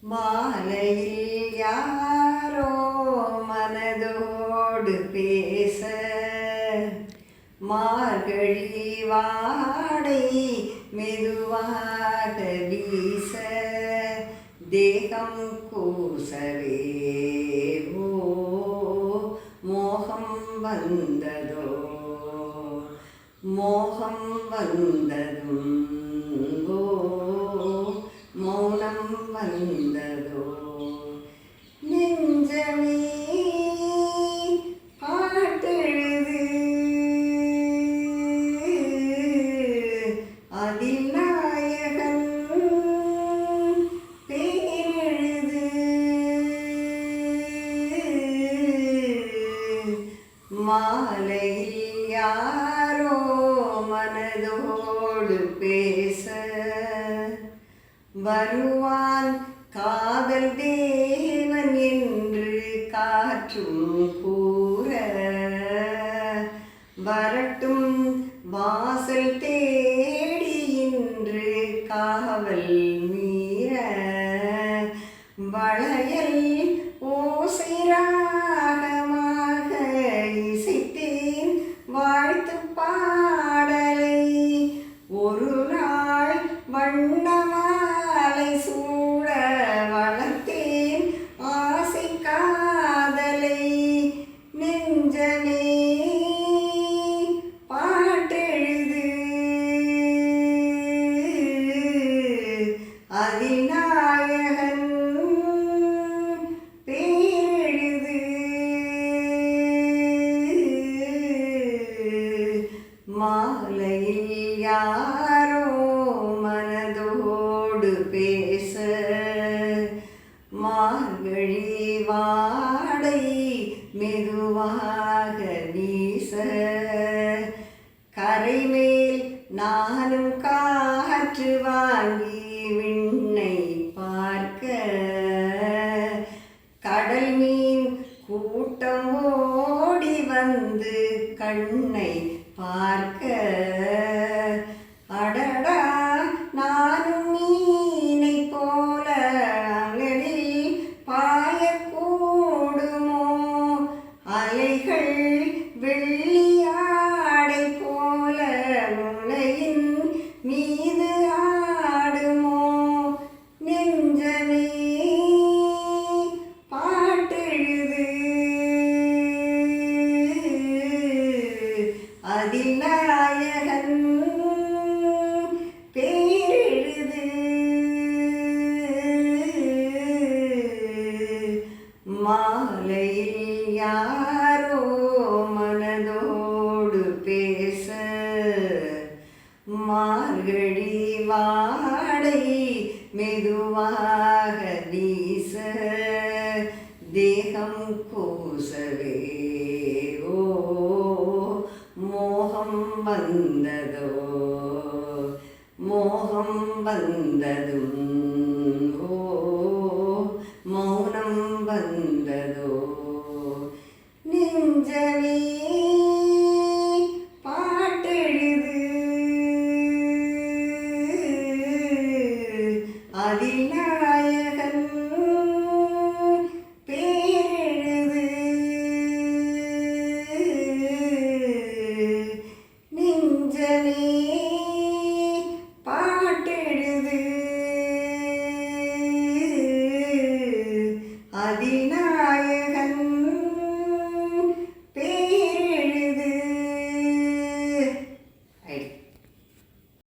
மாலையில் யாரோ மனதோடு பேச, மார்கழி வாடை மெதுவாக வீச, தேகம் கூசவே ஓ மோகம் வந்ததோ, மோகம் வந்ததும் ஓ மௌனம் வந்ததோ. நெஞ்சமே பாட்டெழுது, அதில் நாயகன் பேரெழுது. மாலையில் யாரோ மனதோடு பேச, வருவான் காதல் தேவன் என்று காற்றும் கூற, வரட்டும் வாசல் தேடி இன்று காவல் மீற, வளையல் ஓசை ராகமாக இசைத்தேன் வாழ்த்து பாடலை, ஒரு நாள் வண்ணமாலை சூட வளர்த்தேன் ஆசை காதலை. நெஞ்சமே பாட்டெழுது, அதில் நாயகன் பேரெழுது. மாலையில் யாரோ மனதோடு பேச, மார்கழி வாடை மெதுவாக வீச, கரைமேல் நானும் காற்று வாங்கி விண்ணை பார்க்க, கடல் மீன் கூட்டம் ஓடி வந்து கண்ணை பார்க்க, அடடா நானும் மீனை போல அங்கனில் பாயக்கூடுமோ, அலைகள் வெள்ளியாடை போல முளையின் மீது ஆடுமோ. நெஞ்சமே பாட்டெழுது, அதில் நாயகன் பேரெழுது. மாலையில் யாரோ மனதோடு பேச, மார்கழி வாடை மெதுவாக வீச, தேகம் கூசவே ஓ மோகம் வந்ததோ, மோகம் வந்ததும் ஓ மௌனம் வந்ததோ. நெஞ்சமே பாட்டெழுது, அதில் நாயகன் பேரெழுது. நெஞ்சமே பாட்டெழுது, அதில்